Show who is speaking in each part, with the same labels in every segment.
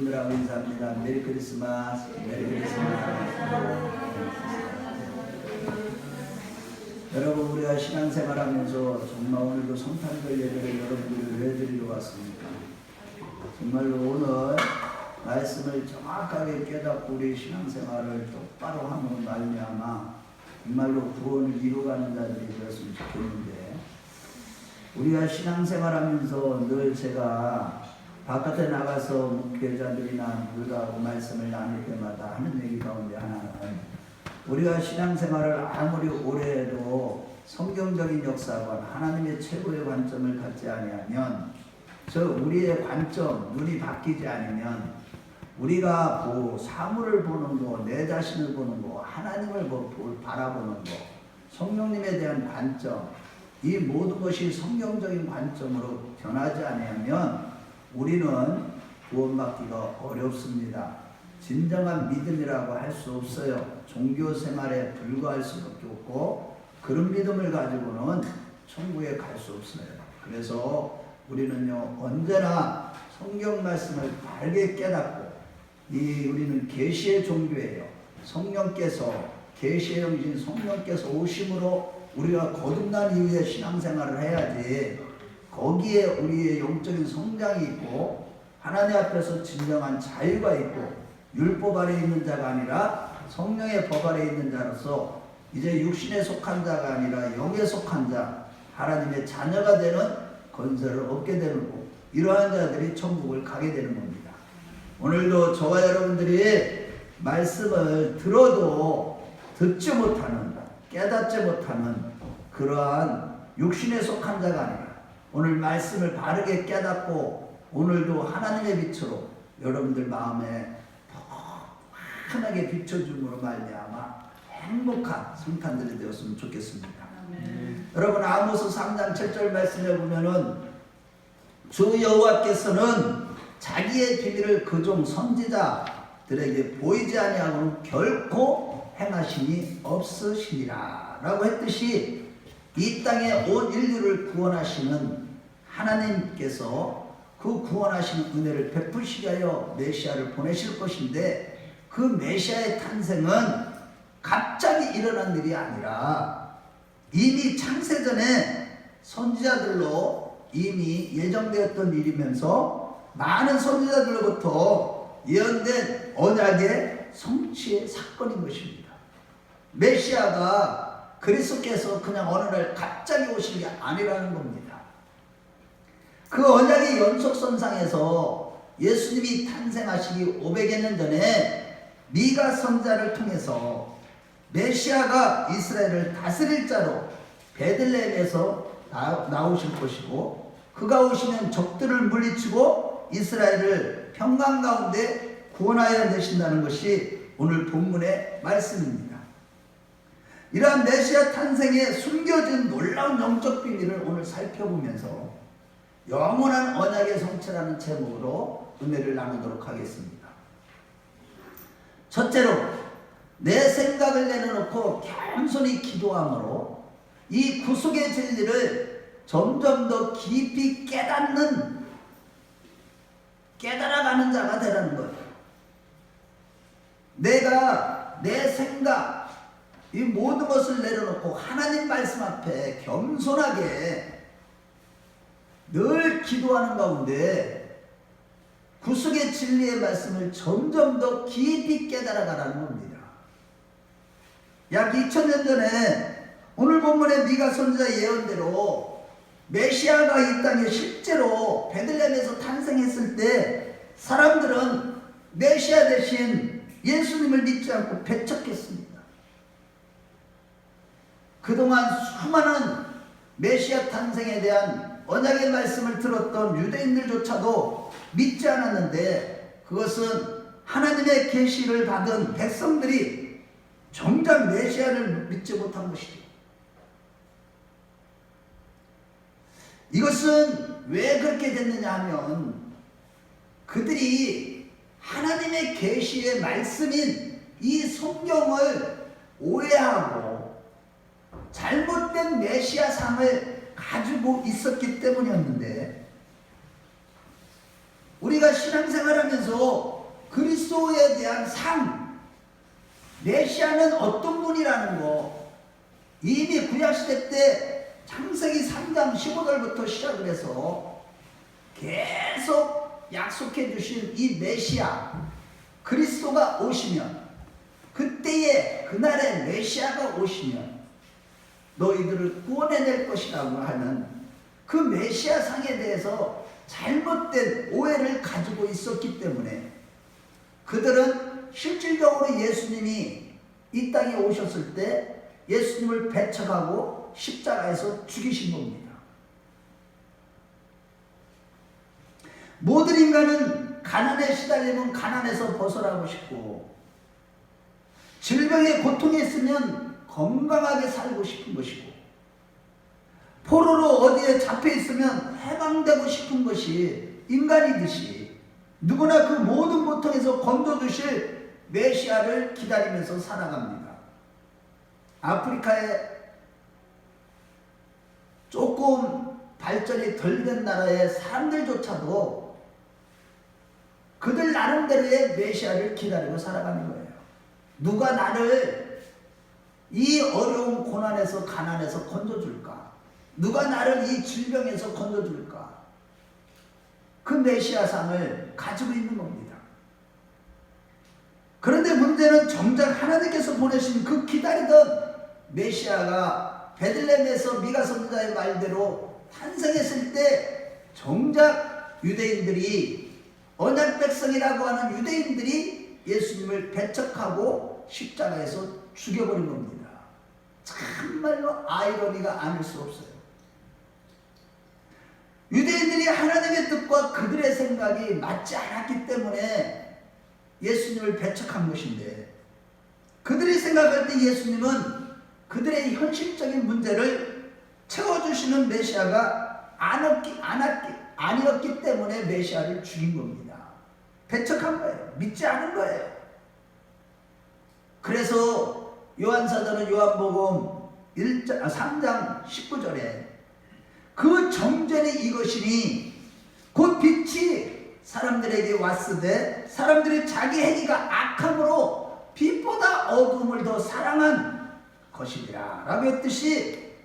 Speaker 1: 분들하고 인사합니다. 메리 크리스마스. 메리 크리스마스. 여러분, 우리가 신앙생활하면서 정말 오늘도 성탄절 예배를 여러분들을 왜 드리러 왔습니까? 정말로 오늘 말씀을 정확하게 깨닫고 우리 신앙생활을 똑바로 함으로 말미암아 정말로 구원을 이루어가는 자들이 되었으면 좋겠는데, 우리가 신앙생활하면서 늘 제가 바깥에 나가서 목회자들이나 누구하고 말씀을 나눌 때마다 하는 얘기 가운데 하나는, 우리가 신앙생활을 아무리 오래 해도 성경적인 역사관, 하나님의 최고의 관점을 갖지 아니하면, 우리의 관점, 눈이 바뀌지 않으면 우리가 사물을 보는 거, 내 자신을 보는 거, 하나님을 바라보는 거, 성령님에 대한 관점, 이 모든 것이 성경적인 관점으로 변하지 않으면 우리는 구원받기가 어렵습니다. 진정한 믿음이라고 할 수 없어요. 종교 생활에 불과할 수밖에 없고, 그런 믿음을 가지고는 천국에 갈 수 없어요. 그래서 우리는요, 언제나 성경 말씀을 바르게 깨닫고, 우리는 계시의 종교예요. 성령께서, 계시의 영신 성령께서 오심으로 우리가 거듭난 이후에 신앙생활을 해야지, 거기에 우리의 영적인 성장이 있고 하나님 앞에서 진정한 자유가 있고, 율법 아래 있는 자가 아니라 성령의 법 아래 있는 자로서 이제 육신에 속한 자가 아니라 영에 속한 자, 하나님의 자녀가 되는 건설을 얻게 되는 것, 이러한 자들이 천국을 가게 되는 겁니다. 오늘도 저와 여러분들이 말씀을 들어도 듣지 못하는, 깨닫지 못하는 그러한 육신에 속한 자가 아니라 오늘 말씀을 바르게 깨닫고 오늘도 하나님의 빛으로 여러분들 마음에 환하게 비춰줌으로 말미암아 행복한 성탄들이 되었으면 좋겠습니다. 여러분, 아모스 3장 7절 말씀에 보면은 주 여호와께서는 자기의 비밀을 그종 선지자들에게 보이지 아니하고는 결코 행하심이 없으시니라 라고 했듯이, 이 땅에 온 인류를 구원하시는 하나님께서 그 구원하시는 은혜를 베푸시기 위하여 메시아를 보내실 것인데, 그 메시아의 탄생은 갑자기 일어난 일이 아니라 이미 창세전에 선지자들로 이미 예정되었던 일이면서 많은 선지자들로부터 예언된 언약의 성취의 사건인 것입니다. 메시아가 그리스도께서 그냥 어느 날 갑자기 오신 게 아니라는 겁니다. 그 언약의 연속선상에서 예수님이 탄생하시기 500여 년 전에 미가 선자를 통해서 메시아가 이스라엘을 다스릴 자로 베들레헴에서 나오실 것이고, 그가 오시면 적들을 물리치고 이스라엘을 평강 가운데 구원하여 내신다는 것이 오늘 본문의 말씀입니다. 이러한 메시아 탄생에 숨겨진 놀라운 영적 비밀을 오늘 살펴보면서 영원한 언약의 성취라는 제목으로 은혜를 나누도록 하겠습니다. 첫째로, 내 생각을 내려놓고 겸손히 기도함으로 이 구속의 진리를 점점 더 깊이 깨달아가는 자가 되라는 거예요. 내가 내 생각, 이 모든 것을 내려놓고 하나님 말씀 앞에 겸손하게 늘 기도하는 가운데 구속의 진리의 말씀을 점점 더 깊이 깨달아가라는 겁니다. 약 2000년 전에 오늘 본문의 미가 선지자 예언대로 메시아가 이 땅에 실제로 베들레헴에서 탄생했을 때 사람들은 메시아 대신 예수님을 믿지 않고 배척했습니다. 그동안 수많은 메시아 탄생에 대한 언약의 말씀을 들었던 유대인들조차도 믿지 않았는데, 그것은 하나님의 계시를 받은 백성들이 정작 메시아를 믿지 못한 것이죠. 이것은 왜 그렇게 됐느냐 하면, 그들이 하나님의 계시의 말씀인 이 성경을 오해하고 잘못된 메시아상을 가지고 있었기 때문이었는데, 우리가 신앙생활하면서 그리스도에 대한 상, 메시아는 어떤 분이라는 거 이미 구약시대 때 창세기 3장 15절부터 시작을 해서 계속 약속해 주신 이 메시아 그리스도가 오시면, 그때에 그날에 메시아가 오시면 너희들을 구원해낼 것이라고 하는 그 메시아 상에 대해서 잘못된 오해를 가지고 있었기 때문에 그들은 실질적으로 예수님이 이 땅에 오셨을 때 예수님을 배척하고 십자가에서 죽이신 겁니다. 모든 인간은 가난에 시달리면 가난에서 벗어나고 싶고, 질병의 고통에 있으면 건강하게 살고 싶은 것이고, 포로로 어디에 잡혀 있으면 해방되고 싶은 것이 인간이듯이 누구나 그 모든 고통에서 건져주실 메시아를 기다리면서 살아갑니다. 아프리카에 조금 발전이 덜 된 나라의 사람들조차도 그들 나름대로의 메시아를 기다리고 살아가는 거예요. 누가 나를 이 어려운 고난에서 가난에서 건져줄까? 누가 나를 이 질병에서 건져줄까? 그 메시아상을 가지고 있는 겁니다. 그런데 문제는 정작 하나님께서 보내신 그 기다리던 메시아가 베들레헴에서 미가 선지자의 말대로 탄생했을 때 정작 유대인들이, 언약 백성이라고 하는 유대인들이 예수님을 배척하고 십자가에서 죽여버린 겁니다. 참말로 아이러니가 아닐 수 없어요. 유대인들이 하나님의 뜻과 그들의 생각이 맞지 않았기 때문에 예수님을 배척한 것인데, 그들이 생각할 때 예수님은 그들의 현실적인 문제를 채워주시는 메시아가 아니었기 때문에 메시아를 죽인 겁니다. 배척한 거예요. 믿지 않은 거예요. 그래서 요한사도는 요한복음 3장 19절에 그 정전이 이것이니 곧 빛이 사람들에게 왔으되 사람들이 자기 행위가 악함으로 빛보다 어둠을 더 사랑한 것이니라 라고 했듯이,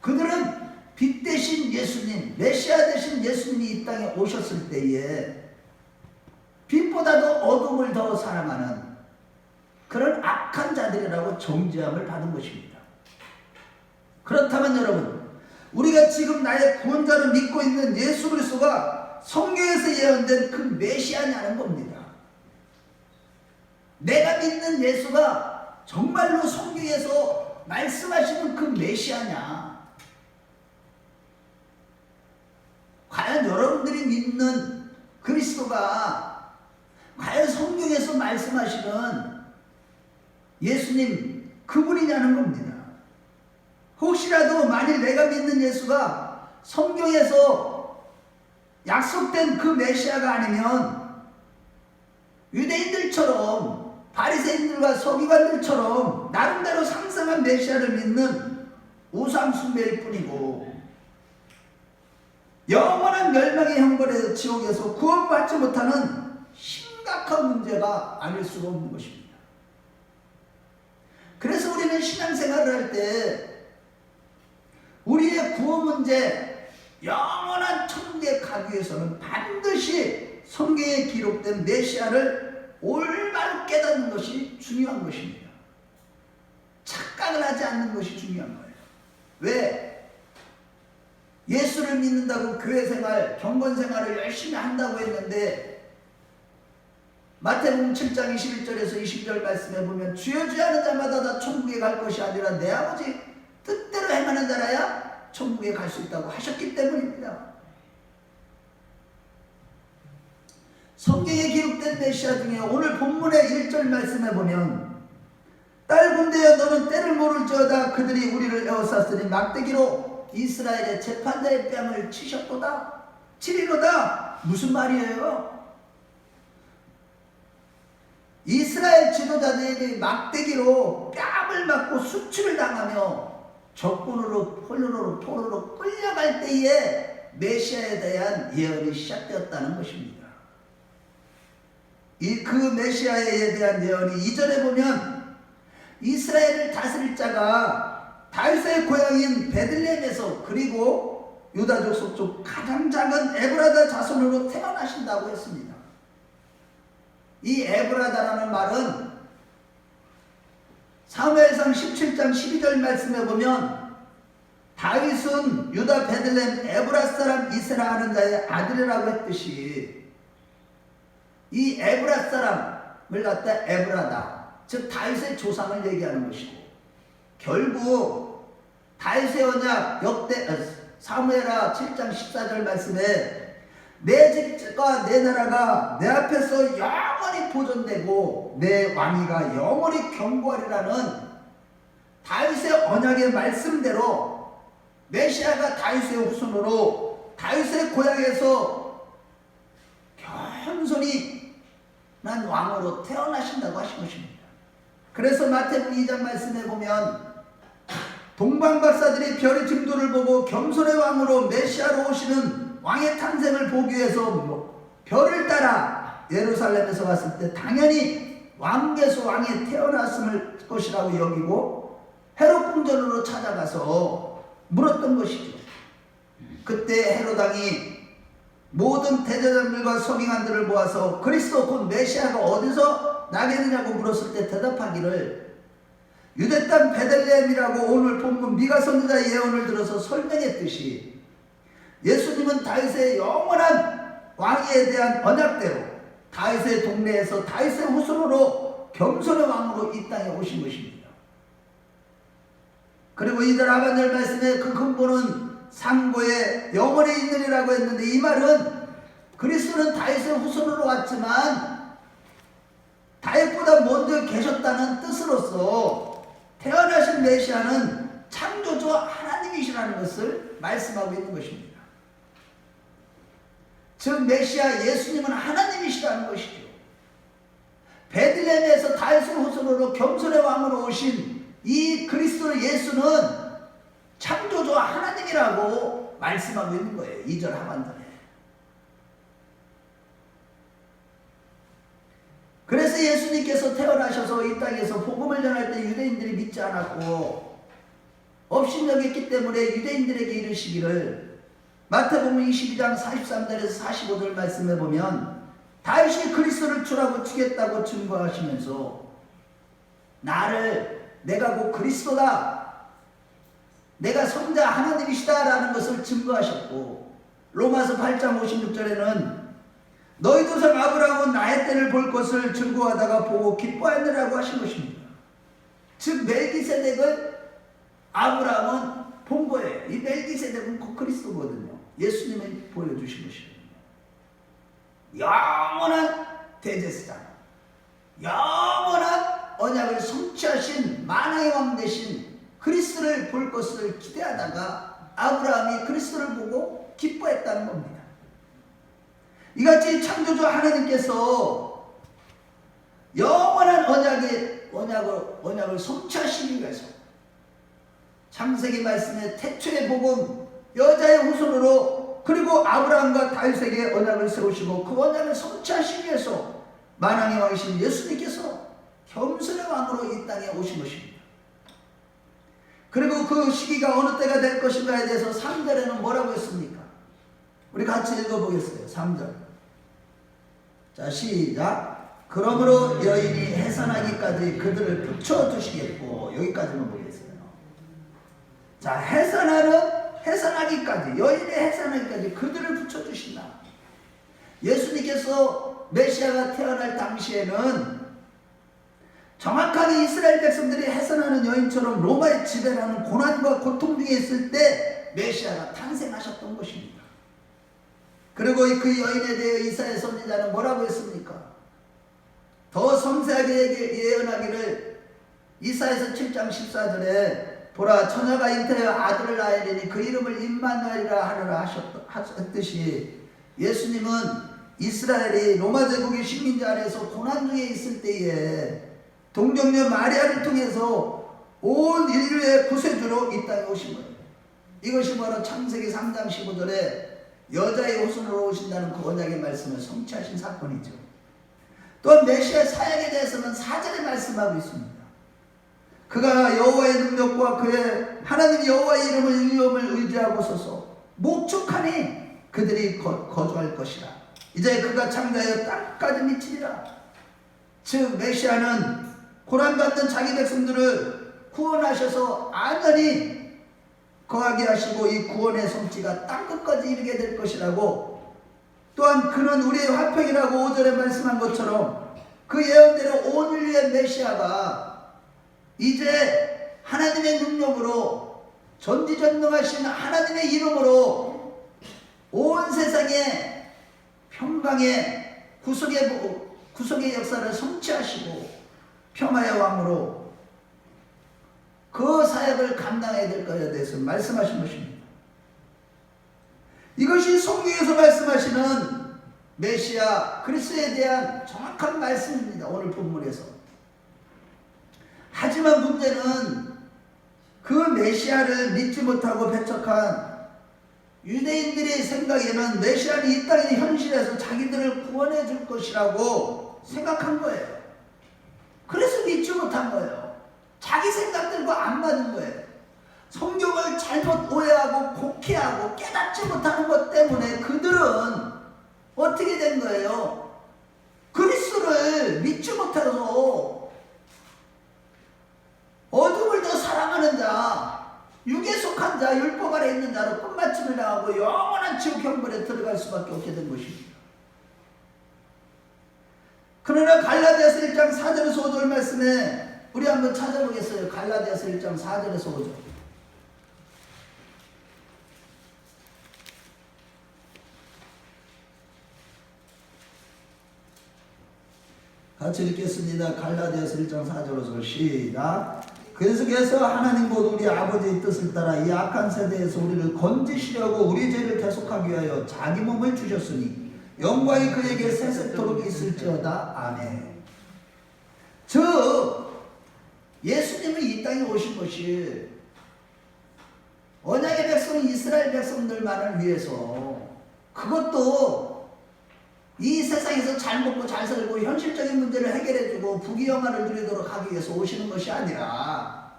Speaker 1: 그들은 빛 대신 예수님, 메시아 대신 예수님이 이 땅에 오셨을 때에 빛보다도 어둠을 더 사랑하는 그런 악한 자들이라고 정죄함을 받은 것입니다. 그렇다면 여러분, 우리가 지금 나의 구원자로 믿고 있는 예수 그리스도가 성경에서 예언된 그 메시아냐는 겁니다. 내가 믿는 예수가 정말로 성경에서 말씀하시는 그 메시아냐? 과연 여러분들이 믿는 그리스도가 과연 성경에서 말씀하시는 예수님 그분이냐는 겁니다. 혹시라도 만일 내가 믿는 예수가 성경에서 약속된 그 메시아가 아니면 유대인들처럼, 바리새인들과 서기관들처럼 나름대로 상상한 메시아를 믿는 우상 숭배일 뿐이고, 영원한 멸망의 형벌에서 지옥에서 구원받지 못하는 심각한 문제가 아닐 수가 없는 것입니다. 그래서 우리는 신앙생활을 할 때 우리의 구원 문제, 영원한 천국에 가기 위해서는 반드시 성경에 기록된 메시아를 올바로 깨닫는 것이 중요한 것입니다. 착각을 하지 않는 것이 중요한 거예요. 왜? 예수를 믿는다고 교회 생활, 경건 생활을 열심히 한다고 했는데 마태복음 7장 21절에서 20절 말씀에 보면 주여 주여 하는 자마다 다 천국에 갈 것이 아니라 내 아버지 뜻대로 행하는 자라야 천국에 갈 수 있다고 하셨기 때문입니다. 성경에 기록된 메시아 중에 오늘 본문의 1절 말씀에 보면 딸 군대여 너는 때를 모를지어다 그들이 우리를 에워쌌으니 막대기로 이스라엘의 재판자의 뺨을 치리로다. 무슨 말이에요? 이스라엘 지도자들이 막대기로 뺨을 맞고 수치를 당하며 적군으로 포로로 끌려갈 때에 메시아에 대한 예언이 시작되었다는 것입니다. 그 메시아에 대한 예언이 이전에 보면 이스라엘을 다스릴 자가 다윗의 고향인 베들레헴에서 그리고 유다족 속속 가장 작은 에브라다 자손으로 태어나신다고 했습니다. 이 에브라다라는 말은 사무엘상 17장 12절 말씀에 보면 다윗은 유다 베들레헴 에브라 사람 이세라 하는 자의 아들이라고 했듯이 이 에브라 사람을 갖다 에브라다, 즉 다윗의 조상을 얘기하는 것이고, 결국 다윗의 언약 사무엘하 7장 14절 말씀에 내 집과 내 나라가 내 앞에서 영원히 보존되고 내 왕위가 영원히 견고하리라는 다윗의 언약의 말씀대로 메시아가 다윗의 후손으로 다윗의 고향에서 겸손히 난 왕으로 태어나신다고 하신 것입니다. 그래서 마태복음 2장 말씀에 보면 동방박사들이 별의 징조를 보고 겸손의 왕으로 메시아로 오시는 왕의 탄생을 보기 위해서 별을 따라 예루살렘에서 왔을 때 당연히 왕께서 왕이 태어났을 것이라고 여기고 헤롯 궁전으로 찾아가서 물었던 것이죠. 그때 헤롯 왕이 모든 대제사장들과 서기관들을 모아서 그리스도 곧 메시아가 어디서 나겠느냐고 물었을 때 대답하기를 유대 땅 베들레헴이라고 오늘 본문 미가 선지자의 예언을 들어서 설명했듯이 예수님은 다윗의 영원한 왕위에 대한 언약대로 다윗의 동네에서 다윗의 후손으로 겸손의 왕으로 이 땅에 오신 것입니다. 그리고 2절 하반절 말씀에 그 근본은 상고에 영원히 있느니라고 했는데, 이 말은 그리스도는 다윗의 후손으로 왔지만 다윗보다 먼저 계셨다는 뜻으로서 태어나신 메시아는 창조주 하나님이시라는 것을 말씀하고 있는 것입니다. 즉 메시아 예수님은 하나님이시라는 것이죠. 베들레헴에서 다윗의 후손으로 겸손의 왕으로 오신 이 그리스도 예수는 창조주 하나님이라고 말씀하고 있는 거예요. 2절 하반절에. 그래서 예수님께서 태어나셔서 이 땅에서 복음을 전할 때 유대인들이 믿지 않았고 업신여겼기 때문에 유대인들에게 이르시기를 마태복음 22장 43절에서 45절 말씀에 보면 다윗이 그리스도를 주라고 주겠다고 증거하시면서 내가 곧 그리스도다, 내가 성자 하나님이시다 라는 것을 증거하셨고, 로마서 8장 56절에는 너희 조상 아브라함은 나의 때를 볼 것을 증거하다가 보고 기뻐하느라고 하신 것입니다. 즉 멜기세덱을 아브라함은 본 거예요. 이 멜기세덱은 곧 그리스도거든요. 예수님이 보여주신 것이거든요. 영원한 대제사장, 영원한 언약을 성취하신 만왕의 왕 되신 그리스도를 볼 것을 기대하다가 아브라함이 그리스도를 보고 기뻐했다는 겁니다. 이같이 창조주 하나님께서 영원한 언약을 성취하시기 위해서 창세기 말씀에 태초의 복음 여자의 후손으로 그리고 아브라함과 다윗에게 언약을 세우시고 그 언약을 성취하시기 위해서 만왕의 왕이신 예수님께서 겸손의 왕으로 이 땅에 오신 것입니다. 그리고 그 시기가 어느 때가 될 것인가에 대해서 3절에는 뭐라고 했습니까? 우리 같이 읽어보겠어요. 3절. 자, 시작. 그러므로 여인이 해산하기까지 그들을 붙여주시겠고, 여기까지만 보겠어요. 자, 해산하기까지, 여인이 해산하기까지 그들을 붙여주신다. 예수님께서 메시아가 태어날 당시에는 정확하게 이스라엘 백성들이 해산하는 여인처럼 로마의 지배라는 고난과 고통 중에 있을 때 메시아가 탄생하셨던 것입니다. 그리고 그 여인에 대해 이사야 선지자는 뭐라고 했습니까? 더 섬세하게 예언하기를 이사야서 7장 14절에 보라 처녀가 잉태하여 아들을 낳으리니 그 이름을 임마누엘이라 하느라 하셨듯이 예수님은 이스라엘이 로마 제국의 식민지 아래에서 고난 중에 있을 때에 동정녀 마리아를 통해서 온 인류의 구세주로 이 땅에 오신 거예요. 이것이 바로 창세기 3장 15절에 여자의 후손으로 오신다는 그 언약의 말씀을 성취하신 사건이죠. 또 또 메시아 사역에 대해서는 4절에 말씀하고 있습니다. 그가 여호와의 능력과 그의 하나님 여호와의 이름을 위엄을 의지하고 서서 목축하니 그들이 거주할 것이라. 이제 그가 창자하여 땅까지 미치리라. 즉 메시아는 고난받는 자기 백성들을 구원하셔서 안전히 거하게 하시고 이 구원의 성취가 땅끝까지 이르게 될 것이라고, 또한 그는 우리의 화평이라고 5절에 말씀한 것처럼 그 예언대로 온 인류의 메시아가 이제 하나님의 능력으로 전지전능하신 하나님의 이름으로 온 세상에 평강의 구속의 역사를 성취하시고 평화의 왕으로 그 사역을 감당해야 될 것에 대해서 말씀하신 것입니다. 이것이 성경에서 말씀하시는 메시아 그리스도에 대한 정확한 말씀입니다. 오늘 본문에서. 하지만 문제는 그 메시아를 믿지 못하고 배척한 유대인들의 생각에는 메시아는 이 땅의 현실에서 자기들을 구원해 줄 것이라고 생각한 거예요. 그래서 믿지 못한 거예요. 자기 생각들과 안 맞는 거예요. 성경을 잘못 오해하고 곡해하고 깨닫지 못하는 것 때문에 그들은 어떻게 된 거예요? 그리스도를 믿지 못해서 어둠을 더 사랑하는 자, 육에 속한 자, 율법 아래 있는 자로 끝마침을 당하고 영원한 지옥 형벌에 들어갈 수밖에 없게 된 것입니다. 그러나 갈라디아서 1장 4절에서 5절 말씀에 우리 한번 찾아보겠어요. 갈라디아서 1장 4절에서 5절. 같이 읽겠습니다. 갈라디아서 1장 4절에서 시작. 그래서 하나님 곧 우리 아버지의 뜻을 따라 이 악한 세대에서 우리를 건지시려고 우리 죄를 대속하기 위하여 자기 몸을 주셨으니 영광이 그에게 세세토록 있을지어다. 아멘. 즉 예수님은 이 땅에 오신 것이 언약의 백성 이스라엘 백성들만을 위해서, 그것도 이 세상에서 잘 먹고 잘 살고 현실적인 문제를 해결해주고 부귀영화를 누리도록 하기 위해서 오시는 것이 아니라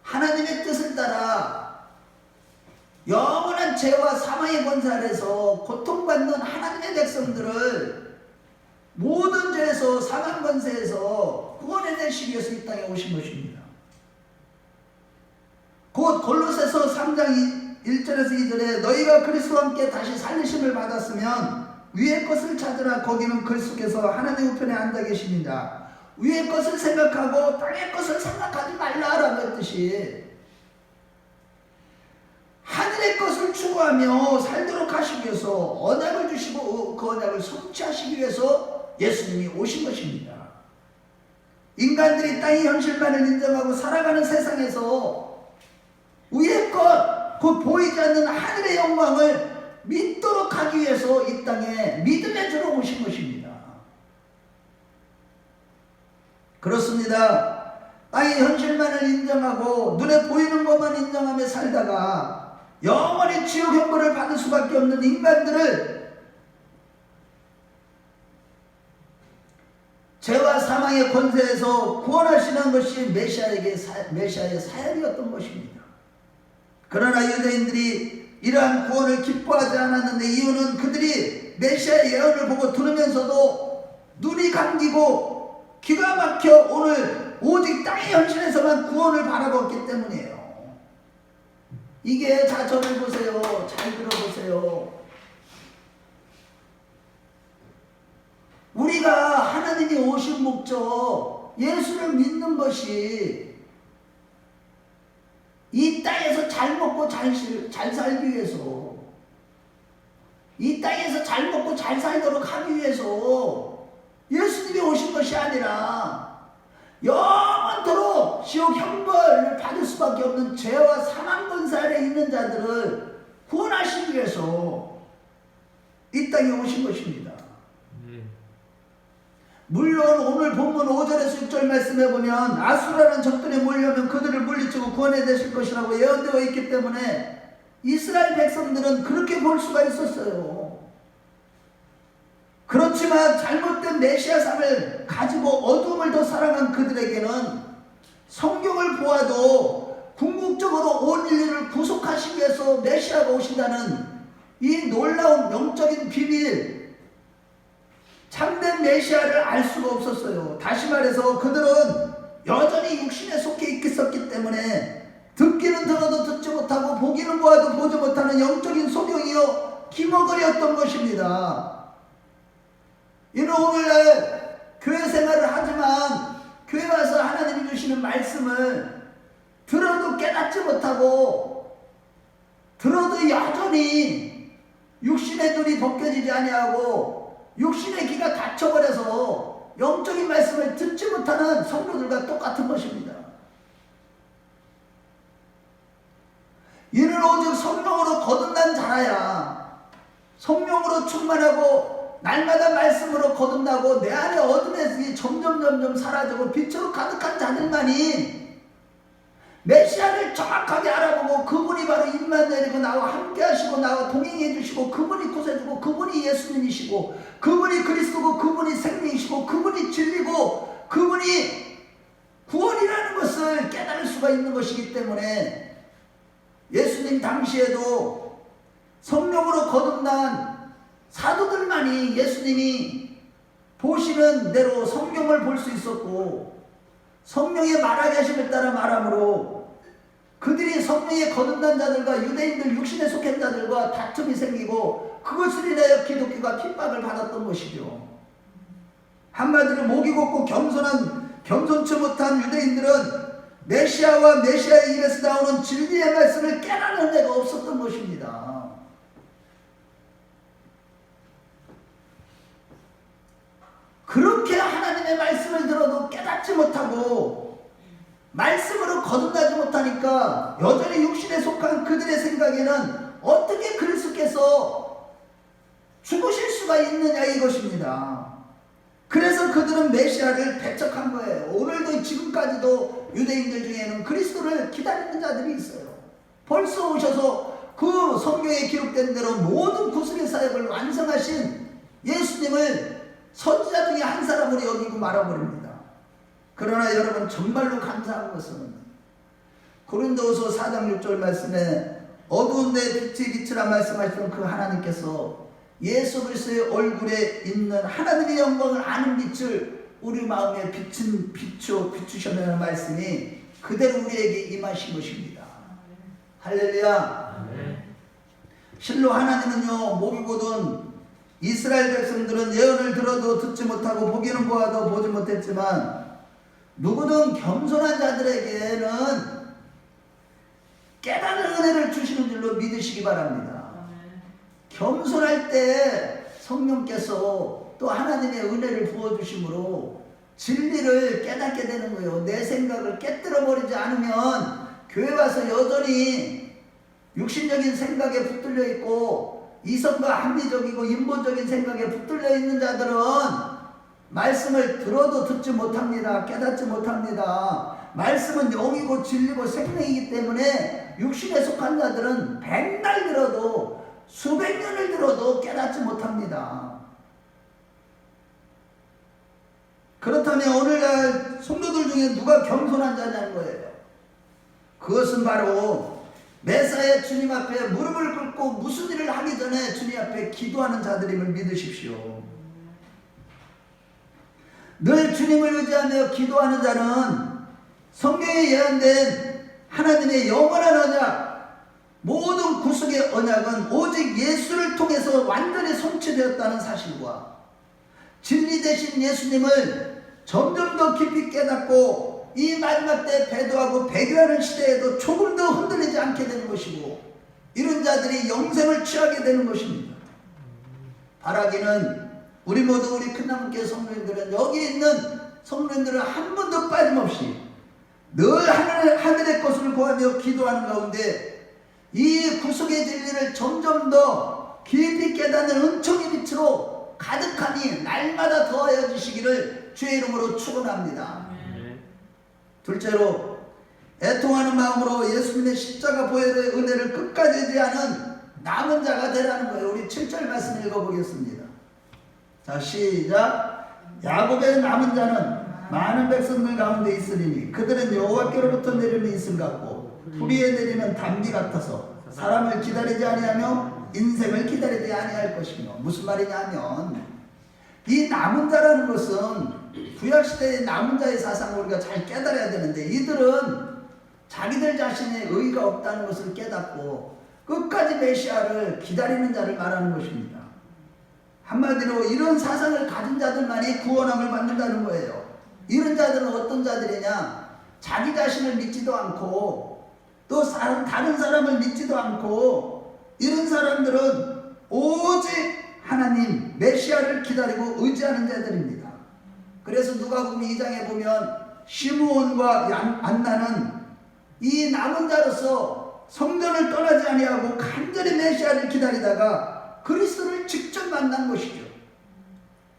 Speaker 1: 하나님의 뜻을 따라 영원한 죄와 사망의 권세 아래서 고통받는 하나님의 백성들을 모든 죄에서 사망 권세에서 구원해내시기 위해서 이 땅에 오신 것입니다. 곧 골로새서 3장 1절에서 2절에 너희가 그리스도와 함께 다시 살리심을 받았으면 위의 것을 찾으라. 거기는 그리스도께서 하나님 우편에 앉아 계십니다. 위의 것을 생각하고 땅의 것을 생각하지 말라라고 했듯이 하늘의 것을 추구하며 살도록 하시기 위해서 언약을 주시고 그 언약을 성취하시기 위해서 예수님이 오신 것입니다. 인간들이 땅의 현실만을 인정하고 살아가는 세상에서 위의 것, 곧 보이지 않는 하늘의 영광을 믿도록 하기 위해서 이 땅에 믿음의 주로 오신 것입니다. 그렇습니다. 땅의 현실만을 인정하고 눈에 보이는 것만 인정하며 살다가 영원히 지옥 형벌을 받을 수밖에 없는 인간들을 죄와 사망의 권세에서 구원하시는 것이 메시아의 사역이었던 것입니다. 그러나 유대인들이 이러한 구원을 기뻐하지 않았는데, 이유는 그들이 메시아의 예언을 보고 들으면서도 눈이 감기고 기가 막혀 오늘 오직 땅의 현실에서만 구원을 바라봤기 때문이에요. 이게, 자, 저를 보세요. 잘 들어보세요. 우리가 하나님이 오신 목적, 예수를 믿는 것이 이 땅에서 잘 먹고 잘 살기 위해서, 이 땅에서 잘 먹고 잘 살도록 하기 위해서 예수님이 오신 것이 아니라 영원토록 지옥 형벌을 받을 수밖에 없는 죄와 사망 권세 아래 있는 자들을 구원하시기 위해서 이 땅에 오신 것입니다. 물론 오늘 본문 5절에서 6절 말씀해 보면 아수라는 적들이 몰려오면 그들을 물리치고 구원해 내실 것이라고 예언되어 있기 때문에 이스라엘 백성들은 그렇게 볼 수가 있었어요. 그렇지만 잘못된 메시아상을 가지고 어둠을 더 사랑한 그들에게는 성경을 보아도 궁극적으로 온 인류를 구속하시기 위해서 메시아가 오신다는 이 놀라운 영적인 비밀, 참된 메시아를 알 수가 없었어요. 다시 말해서 그들은 여전히 육신에 속해 있었기 때문에 듣기는 들어도 듣지 못하고 보기는 보아도 보지 못하는 영적인 소경이요 기머거리였던 것입니다. 이는 오늘날 교회 생활을 하지만 교회 와서 하나님이 주시는 말씀을 들어도 깨닫지 못하고 들어도 여전히 육신의 눈이 벗겨지지 아니하고 육신의 귀가 닫혀버려서 영적인 말씀을 듣지 못하는 성도들과 똑같은 것입니다. 이는 오직 성령으로 거듭난 자라야, 성령으로 충만하고 날마다 말씀으로 거듭나고 내 안에 어둠에서 점점 사라지고 빛으로 가득한 자들만이 메시아를 정확하게 알아보고 그분이 바로 입만 내리고 나와 함께 하시고 나와 동행해 주시고 그분이 구세주고 그분이 예수님이시고 그분이 그리스도고 그분이 생명이시고 그분이 진리고 그분이 구원이라는 것을 깨달을 수가 있는 것이기 때문에 예수님 당시에도 성령으로 거듭난 사도들만이 예수님이 보시는 대로 성경을 볼 수 있었고 성령의 말하게 하심을 따라 말함으로 그들이 성령에 거듭난 자들과 유대인들 육신에 속한 자들과 다툼이 생기고 그것을 인하여 기독교가 핍박을 받았던 것이죠. 한마디로 목이 곱고 겸손치 못한 유대인들은 메시아와 메시아의 입에서 나오는 진리의 말씀을 깨닫는 데가 없었던 것입니다. 그렇게 하나님의 말씀을 들어도 깨닫지 못하고 말씀으로 거듭나지 못하니까 여전히 육신에 속한 그들의 생각에는 어떻게 그리스도께서 죽으실 수가 있느냐 이것입니다. 그래서 그들은 메시아를 배척한 거예요. 오늘도 지금까지도 유대인들 중에는 그리스도를 기다리는 자들이 있어요. 벌써 오셔서 그 성경에 기록된 대로 모든 구속의 사역을 완성하신 예수님을 선지자 중에 한 사람으로 여기고 말아버립니다. 그러나 여러분 정말로 감사한 것은 고린도후서 4장 6절 말씀에 어두운 데 빛이 빛이라 말씀하시던 그 하나님께서 예수 그리스도의 얼굴에 있는 하나님의 영광을 아는 빛을 우리 마음에 비추셨다는 말씀이 그대로 우리에게 임하신 것입니다. 할렐루야. 실로 하나님은요 목이 곧은 이스라엘 백성들은 예언을 들어도 듣지 못하고 보기는 보아도 보지 못했지만 누구든 겸손한 자들에게는 깨달은 은혜를 주시는 줄로 믿으시기 바랍니다. 겸손할 때 성령께서 또 하나님의 은혜를 부어주심으로 진리를 깨닫게 되는 거예요. 내 생각을 깨뜨려버리지 않으면 교회 와서 여전히 육신적인 생각에 붙들려 있고 이성과 합리적이고 인본적인 생각에 붙들려 있는 자들은 말씀을 들어도 듣지 못합니다. 깨닫지 못합니다. 말씀은 영이고 진리고 생명이기 때문에 육신에 속한 자들은 백날 들어도 수백 년을 들어도 깨닫지 못합니다. 그렇다면 오늘날 성도들 중에 누가 겸손한 자냐는 거예요. 그것은 바로 매사에 주님 앞에 무릎을 꿇고 무슨 일을 하기 전에 주님 앞에 기도하는 자들임을 믿으십시오. 늘 주님을 의지하며 기도하는 자는 성경에 예언된 하나님의 영원한 언약, 모든 구속의 언약은 오직 예수를 통해서 완전히 성취되었다는 사실과 진리 되신 예수님을 점점 더 깊이 깨닫고 이 마지막 때 배도하고 배교하는 시대에도 조금 더 흔들리지 않게 되는 것이고 이런 자들이 영생을 취하게 되는 것입니다. 바라기는 우리 모두 우리 큰나무교회 성도님들은 여기 있는 성도님들은 한 번도 빠짐없이 늘 하늘의 것을 구하며 기도하는 가운데 이 구속의 진리를 점점 더 깊이 깨닫는 은총의 빛으로 가득하니 날마다 더하여 주시기를 주의 이름으로 축원합니다. 둘째로 애통하는 마음으로 예수님의 십자가 보혈의 은혜를 끝까지 의지하는 남은 자가 되라는 거예요. 우리 7절 말씀 읽어보겠습니다. 자, 시작. 야곱의 남은 자는 많은 백성들 가운데 있으리니 그들은 여호와께로부터 내리는 이슬 같고 풀이에 내리는 단비 같아서 사람을 기다리지 아니하며 인생을 기다리지 아니할 것이며. 무슨 말이냐면 이 남은 자라는 것은 구약시대의 남은 자의 사상을 우리가 잘 깨달아야 되는데, 이들은 자기들 자신의 의의가 없다는 것을 깨닫고 끝까지 메시아를 기다리는 자를 말하는 것입니다. 한마디로 이런 사상을 가진 자들만이 구원함을 받는다는 거예요. 이런 자들은 어떤 자들이냐? 자기 자신을 믿지도 않고 또 다른 사람을 믿지도 않고, 이런 사람들은 오직 하나님 메시아를 기다리고 의지하는 자들입니다. 그래서 누가복음 2장에 보면 시므온과 안나는 이 남은 자로서 성전을 떠나지 아니하고 간절히 메시아를 기다리다가 그리스도를 직접 만난 것이죠.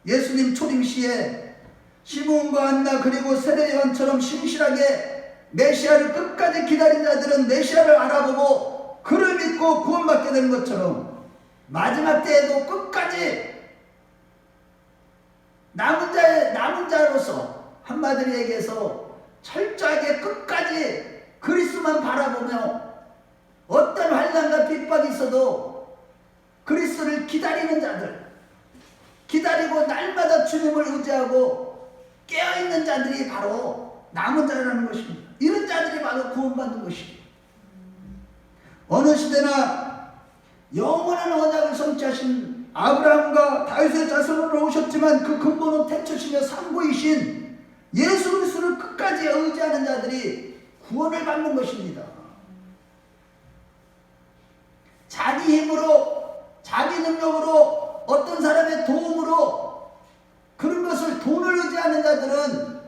Speaker 1: 예수님 초림 시에 시므온과 안나 그리고 세례 요한처럼 신실하게 메시아를 끝까지 기다린 자들은 메시아를 알아보고 그를 믿고 구원받게 된 것처럼, 마지막 때에도 끝까지 남은 자로서 한마디로 얘기해서 철저하게 끝까지 그리스도만 바라보며 어떤 환난과 핍박이 있어도 그리스도를 기다리는 자들, 기다리고 날마다 주님을 의지하고 깨어있는 자들이 바로 남은 자라는 것입니다. 이런 자들이 바로 구원받는 것이죠. 어느 시대나 영원한 언약을 성취하신 아브라함과 다윗의 자손으로 오셨지만 그 근본은 태초시며 상고이신 예수 그리스도를 끝까지 의지하는 자들이 구원을 받는 것입니다. 자기 힘으로, 자기 능력으로, 어떤 사람의 도움으로, 그런 것을 돈을 의지하는 자들은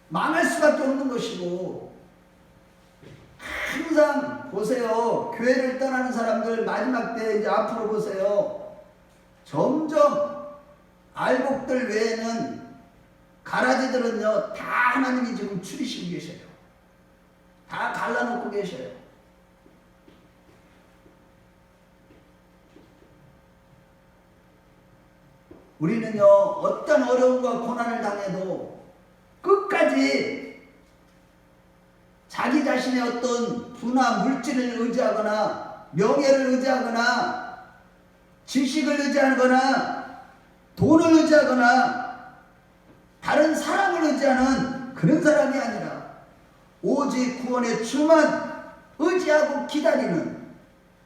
Speaker 1: 망할 수밖에 없는 것이고, 항상 보세요. 교회를 떠나는 사람들 마지막 때 이제 앞으로 보세요. 점점 알곡들 외에는 가라지들은요 다 하나님이 지금 추리시고 계셔요. 다 갈라놓고 계셔요. 우리는요 어떤 어려움과 고난을 당해도 끝까지 자기 자신의 어떤 부나 물질을 의지하거나 명예를 의지하거나 지식을 의지하거나 돈을 의지하거나 다른 사람을 의지하는 그런 사람이 아니라 오직 구원의 주만 의지하고 기다리는,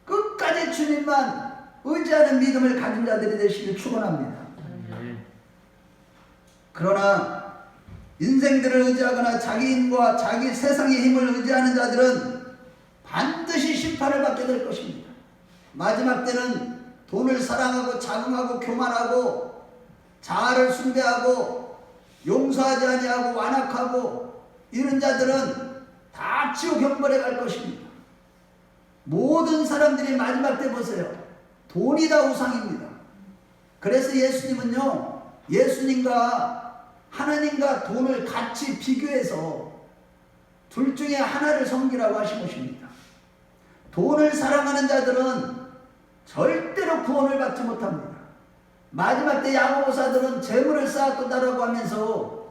Speaker 1: 끝까지 주님만 의지하는 믿음을 가진 자들이 되시길 축원합니다. 그러나 인생들을 의지하거나 자기 힘과 자기 세상의 힘을 의지하는 자들은 반드시 심판을 받게 될 것입니다. 마지막 때는 돈을 사랑하고 자긍하고 교만하고 자아를 숭배하고 용서하지 아니하고 완악하고 이런 자들은 다 지옥 형벌에 갈 것입니다. 모든 사람들이 마지막 때 보세요. 돈이 다 우상입니다. 그래서 예수님은요, 예수님과 하나님과 돈을 같이 비교해서 둘 중에 하나를 섬기라고 하신 것입니다. 돈을 사랑하는 자들은 절대로 구원을 받지 못합니다. 마지막 때 야고보사들은 재물을 쌓았다라고 하면서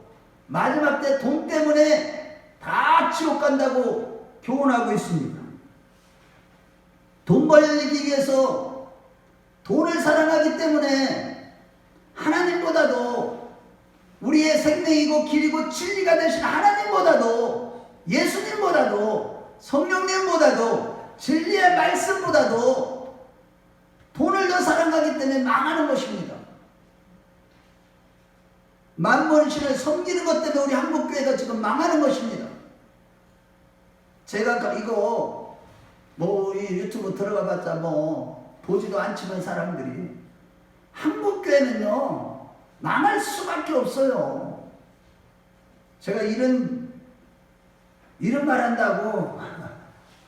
Speaker 1: 마지막 때 돈 때문에 다 지옥 간다고 교훈하고 있습니다. 돈 벌기 위해서 돈을 사랑하기 때문에 하나님보다도 우리의 생명이고 길이고 진리가 되신 하나님보다도, 예수님보다도, 성령님보다도, 진리의 말씀보다도 돈을 더 사랑하기 때문에 망하는 것입니다. 만몬신을 섬기는 것 때문에 우리 한국교회가 지금 망하는 것입니다. 제가 이거 이 유튜브 들어가 봤자 보지도 않지만 사람들이, 한국교회는요 망할 수밖에 없어요. 제가 이런 말 한다고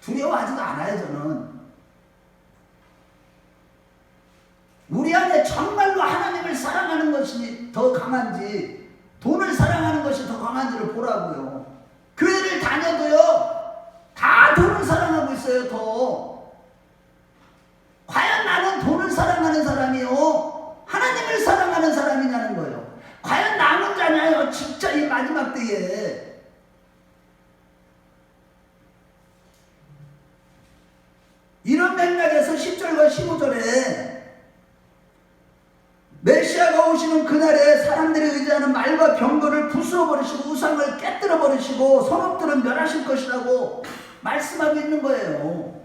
Speaker 1: 두려워하지도 않아요. 저는 우리 안에 정말로 하나님을 사랑하는 것이 더 강한지 돈을 사랑하는 것이 더 강한지를 보라고요. 교회를 다녀도요 다 돈을 사랑하고 있어요. 더 과연 나는 돈을 사랑하는 사람이요 하나님을 사랑하는 사람이냐 사람들에게 이런 맥락에서 10절과 15절에 메시아가 오시는 그날에 사람들이 의지하는 말과 병거를 부수어버리시고 우상을 깨뜨려버리시고 성읍들은 멸하실 것이라고 말씀하고 있는 거예요.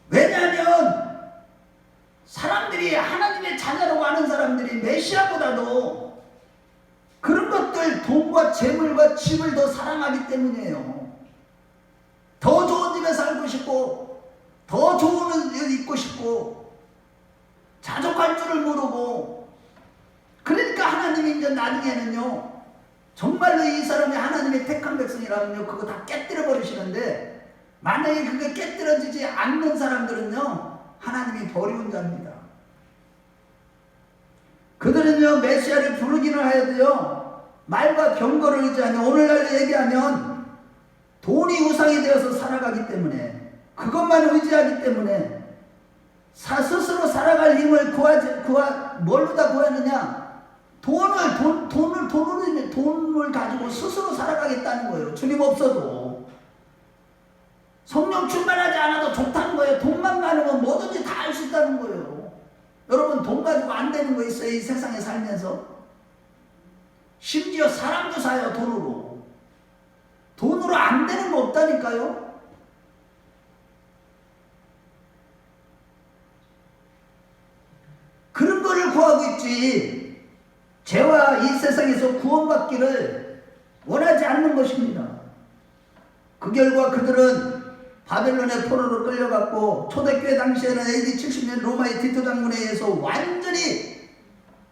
Speaker 1: 왜냐하면 사람들이 하나님의 자녀라고 하는 사람들이 메시아보다도 그런 것들, 돈과 재물과 집을 더 사랑하기 때문이에요. 더 좋은 집에 살고 싶고 더 좋은 옷 입고 싶고 자족할 줄을 모르고, 그러니까 하나님이 이제 나중에는요 정말로 이 사람이 하나님의 택한 백성이라면요 그거 다 깨뜨려 버리시는데, 만약에 그게 깨뜨려지지 않는 사람들은요 하나님이 버리는 자입니다. 그들은요 메시아를 부르기는 하여도요 말과 병거를 의지하며, 오늘날 얘기하면 돈이 우상이 되어서 살아가기 때문에, 그것만 의지하기 때문에 스스로 살아갈 힘을 뭘로 다 구하느냐? 돈을 가지고 스스로 살아가겠다는 거예요. 주님 없어도. 성령 충만하지 않아도 좋다는 거예요. 돈만 많으면 뭐든지 다 할 수 있다는 거예요. 여러분, 돈 가지고 안 되는 거 있어요? 이 세상에 살면서. 심지어 사람도 사요, 돈으로. 돈으로 안 되는 거 없다니까요. 그런 거를 구하고 있지, 죄와 이 세상에서 구원받기를 원하지 않는 것입니다. 그 결과 그들은 바벨론의 포로로 끌려갔고, 초대교회 당시에는 AD 70년 로마의 디토 장군에 의해서 완전히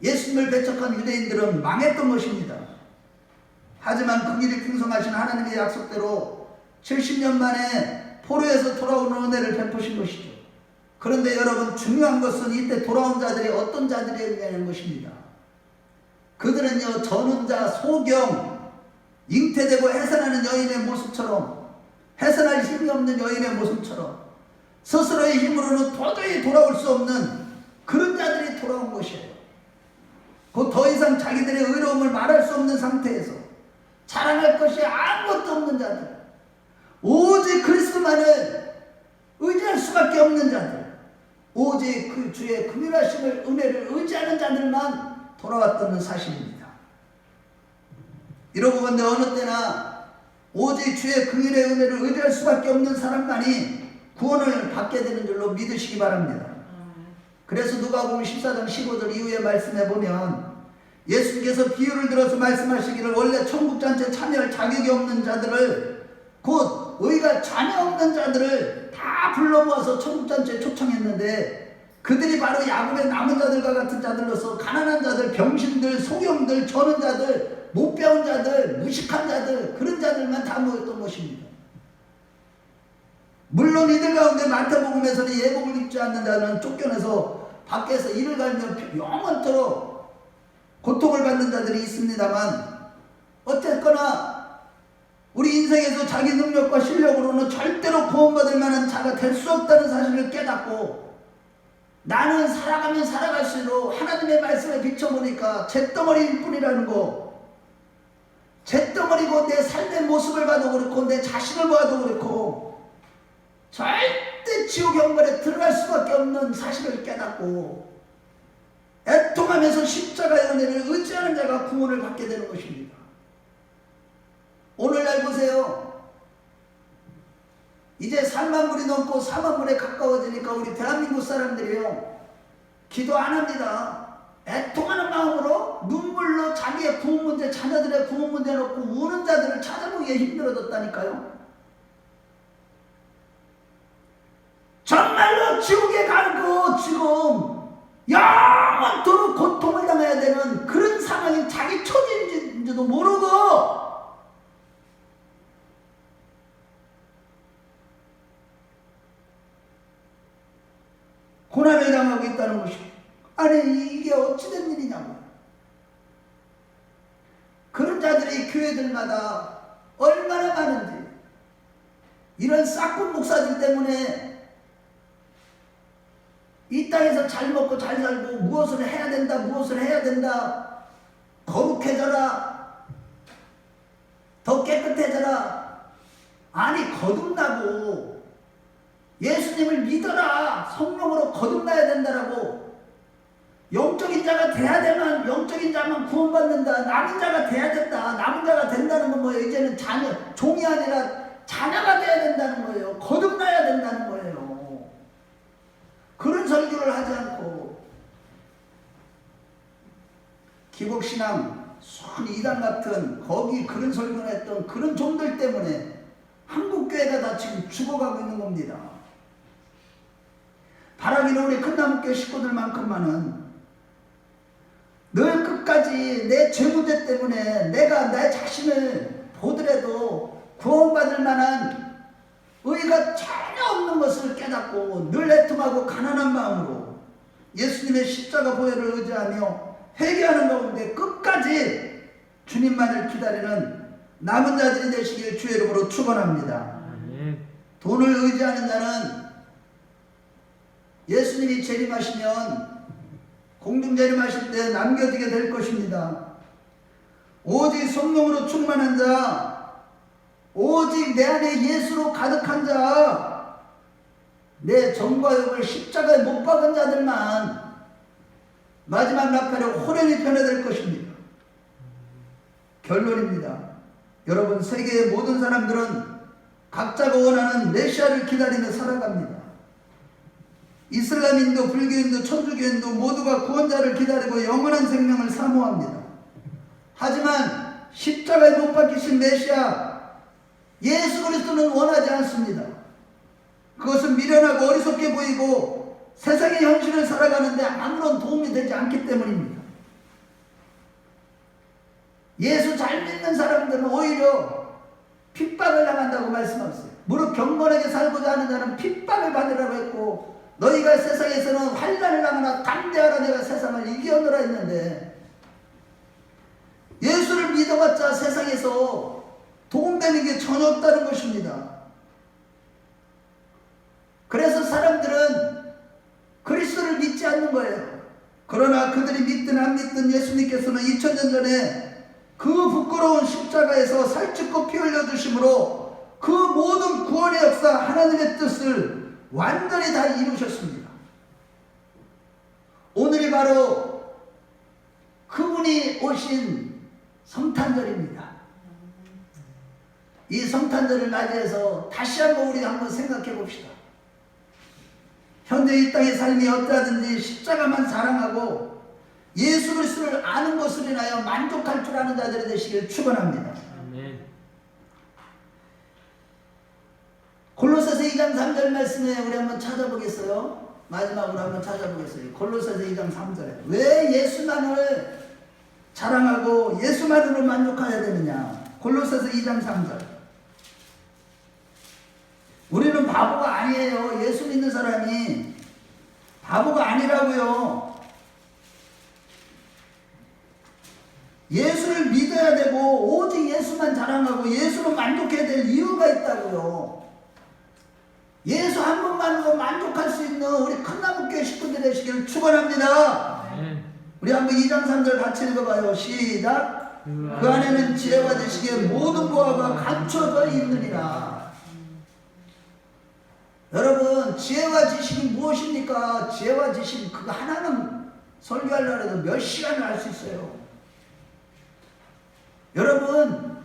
Speaker 1: 예수님을 배척한 유대인들은 망했던 것입니다. 하지만 그 길이 풍성하신 하나님의 약속대로 70년 만에 포로에서 돌아오는 은혜를 베푸신 것이죠. 그런데 여러분, 중요한 것은 이때 돌아온 자들이 어떤 자들이냐는 것입니다. 그들은요 전운자, 소경, 잉태되고 해산하는 여인의 모습처럼, 해산할 힘이 없는 여인의 모습처럼 스스로의 힘으로는 도저히 돌아올 수 없는 그런 자들이 돌아온 것이에요. 곧 더 이상 자기들의 의로움을 말할 수 없는 상태에서 자랑할 것이 아무것도 없는 자들, 오직 그리스도만을 의지할 수밖에 없는 자들, 오직 그 주의 긍휼하심을, 은혜를 의지하는 자들만 돌아왔다는 사실입니다. 이러고 본데 어느 때나 오직 주의 긍휼의 은혜를 의지할 수밖에 없는 사람만이 구원을 받게 되는 줄로 믿으시기 바랍니다. 그래서 누가복음 14장 15절 이후의 말씀에 보면 예수께서 비유를 들어서 말씀하시기를, 원래 천국잔치에 참여할 자격이 없는 자들을, 곧 의가 전혀 없는 자들을 다 불러 모아서 천국잔치에 초청했는데, 그들이 바로 야곱의 남은 자들과 같은 자들로서 가난한 자들, 병신들, 소경들, 저는 자들, 못 배운 자들, 무식한 자들, 그런 자들만 다 모였던 것입니다. 물론 이들 가운데 마태복음에서는 예복을 입지 않는 자는 쫓겨내서 밖에서 이를 갈며 영원토록 고통을 받는 자들이 있습니다만, 어쨌거나 우리 인생에서 자기 능력과 실력으로는 절대로 구원받을 만한 자가 될 수 없다는 사실을 깨닫고, 나는 살아가면 살아갈수록 하나님의 말씀에 비춰보니까 잿덩어리일 뿐이라는 거, 잿덩어리고 내 삶의 모습을 봐도 그렇고 내 자신을 봐도 그렇고 절대 지옥 형벌에 들어갈 수밖에 없는 사실을 깨닫고 애통하면서 십자가의 은혜를 의지하는 자가 구원을 받게 되는 것입니다. 오늘날 보세요. 이제 3만 불이 넘고 4만 불에 가까워지니까 우리 대한민국 사람들이요 기도 안 합니다. 애통하는 마음으로 눈물로 자기의 구원 문제, 자녀들의 구원 문제 놓고 우는 자들을 찾아보기에 힘들어졌다니까요. 정말로 지옥에 가고 지금 영원토록 고통을 당해야 되는 그런 상황이 자기 처지인지도 모르고 고난을 당하고 있다는 것이고, 아니 이게 어찌된 일이냐고. 그런 자들이 교회들마다 얼마나 많은지, 이런 싹군 목사들 때문에 이 땅에서 잘 먹고 잘 살고 무엇을 해야 된다, 무엇을 해야 된다, 거룩해져라, 더 깨끗해져라. 아니, 거듭나고 예수님을 믿어라, 성령으로 거듭나야 된다라고. 영적인 자가 돼야 되면 영적인 자만 구원받는다, 남은 자가 돼야 된다. 남은 자가 된다는 건 뭐예요? 이제는 자녀, 종이 아니라 자녀가 돼야 된다는 거예요. 거듭나야 된다는 거예요. 그런 설교를 하지 않고 기복신앙, 순 이단 같은 거기 그런 설교를 했던 그런 종들 때문에 한국교회가 다 지금 죽어가고 있는 겁니다. 바라기는 우리 큰나무교회 식구들만큼만은 늘 끝까지 내 죄문제 때문에 내가 내 자신을 보더라도 구원받을 만한 의의가 전혀 없는 것을 깨닫고 늘 애통하고 가난한 마음으로 예수님의 십자가 보혈을 의지하며 회개하는 가운데 끝까지 주님만을 기다리는 남은 자들이 되시길 주의 이름으로 축원합니다. 돈을 의지하는 자는 예수님이 재림하시면 공중재림하실 때 남겨지게 될 것입니다. 오직 성령으로 충만한 자, 오직 내 안에 예수로 가득한 자, 내 정과 욕을 십자가에 못 박은 자들만 마지막 나팔에 호련히 변화될 것입니다. 결론입니다. 여러분, 세계의 모든 사람들은 각자가 원하는 메시아를 기다리며 살아갑니다. 이슬람인도 불교인도 천주교인도 모두가 구원자를 기다리고 영원한 생명을 사모합니다. 하지만 십자가에 못 박히신 메시아 예수 그리스도는 원하지 않습니다. 그것은 미련하고 어리석게 보이고 세상의 현실을 살아가는데 아무런 도움이 되지 않기 때문입니다. 예수 잘 믿는 사람들은 오히려 핍박을 당한다고 말씀하셨어요. 무릇 경건하게 살고자 하는 자는 핍박을 받으라고 했고 너희가 세상에서는 환난을 당하나 담대하라, 내가 세상을 이기었노라 했는데, 예수를 믿어봤자 세상에서 도움되는 게 전혀 없다는 것입니다. 그래서 사람들은 그리스도를 믿지 않는 거예요. 그러나 그들이 믿든 안 믿든 예수님께서는 2000년 전에 그 부끄러운 십자가에서 살찌고 피 흘려 주심으로 그 모든 구원의 역사, 하나님의 뜻을 완전히 다 이루셨습니다. 오늘이 바로 그분이 오신 성탄절입니다. 이 성탄절을 맞이해서 다시 한번 우리 한번 생각해 봅시다. 현재 이 땅의 삶이 어떠하든지 십자가만 사랑하고 예수 그리스도를 아는 것을 인하여 만족할 줄 아는 자들이 되시길 축원합니다. 골로새서 2장 3절 말씀에 우리 한번 찾아보겠어요. 마지막으로 한번 찾아보겠어요. 골로새서 2장 3절에 왜 예수만을 자랑하고 예수만으로 만족해야 되느냐. 골로새서 2장 3절. 우리는 바보가 아니에요. 예수 믿는 사람이 바보가 아니라고요. 예수를 믿어야 되고 오직 예수만 자랑하고 예수로 만족해야 될 이유가 있다고요. 예수 한 분만으로 만족할 수 있는 우리 큰나무교회 식구들 되시기를 축원합니다. 우리 한번 2장 3절 같이 읽어봐요. 시작. 그 안에는 지혜와 지식의 모든 보화가 갖춰져 있느니라. 여러분, 지혜와 지식이 무엇입니까? 지혜와 지식 그거 하나는 설교하려고 해도 몇 시간을 할 수 있어요. 여러분,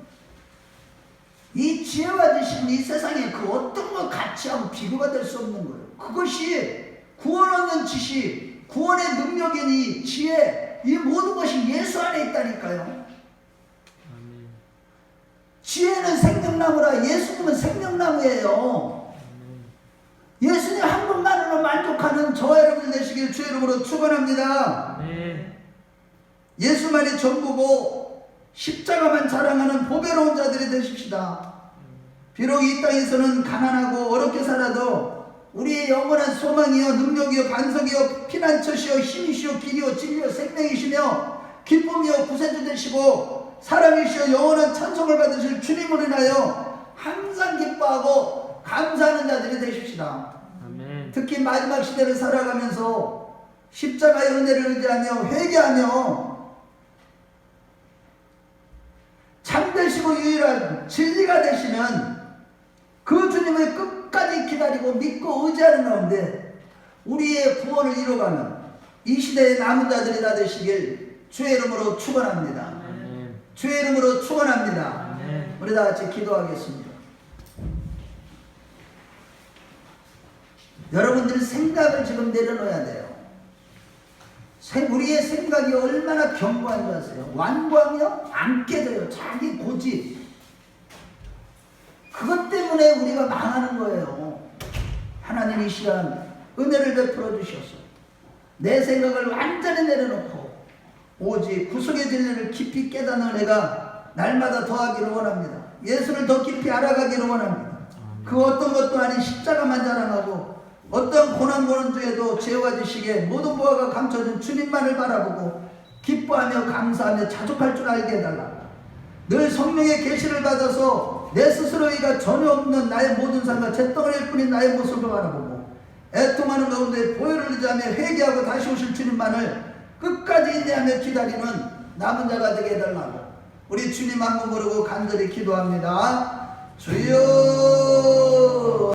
Speaker 1: 이 지혜와 지식은 이 세상에 그 어떤 것 가치하고 비교가 될 수 없는 거예요. 그것이 구원 얻는 지식, 구원의 능력이니 지혜, 이 모든 것이 예수 안에 있다니까요. 지혜는 생명나무라. 예수님은 생명나무예요. 예수님 한 분만으로 만족하는 저와 여러분 되시길 주의 이름으로 축원합니다. 예수만이 전부고 십자가만 자랑하는 보배로운 자들이 되십시다. 비록 이 땅에서는 가난하고 어렵게 살아도 우리의 영원한 소망이요 능력이요 반석이요 피난처시요 힘이시요 길이요 진리요 생명이시며 기쁨이요 구세주 되시고 사랑이시요 영원한 찬송을 받으실 주님을 인하여 항상 기뻐하고 감사하는 자들이 되십시다. 아멘. 특히 마지막 시대를 살아가면서 십자가의 은혜를 의지하며 회개하며 참되시고 유일한 진리가 되시면 그 주님을 끝까지 기다리고 믿고 의지하는 가운데 우리의 구원을 이뤄가는 이 시대의 남은 자들이 다 되시길 주의 이름으로 축원합니다. 주의 이름으로 축원합니다. 우리 다 같이 기도하겠습니다. 여러분들 생각을 지금 내려놓아야 돼요. 우리의 생각이 얼마나 견고한 줄 아세요? 완고하며 안 깨져요. 자기 고집. 그것 때문에 우리가 망하는 거예요. 하나님 이 시간 은혜를 베풀어 주셔서 내 생각을 완전히 내려놓고 오직 구속의 진리를 깊이 깨닫는 은혜가 날마다 더하기를 원합니다. 예수를 더 깊이 알아가기를 원합니다. 그 어떤 것도 아닌 십자가만 자랑하고 어떤 고난 중에도 죄와 지식에 모든 보화가 감춰진 주님만을 바라보고 기뻐하며 감사하며 자족할 줄 알게 해달라. 늘 성령의 계시를 받아서 내 스스로이가 전혀 없는 나의 모든 삶과 잿덩어리일 뿐인 나의 모습을 바라보고 애통하는 가운데 보혈을 의지하며 회개하고 다시 오실 주님만을 끝까지 인내하며 기다리는 남은 자가 되게 해달라고 우리 주님 한 번 부르고 간절히 기도합니다. 주여.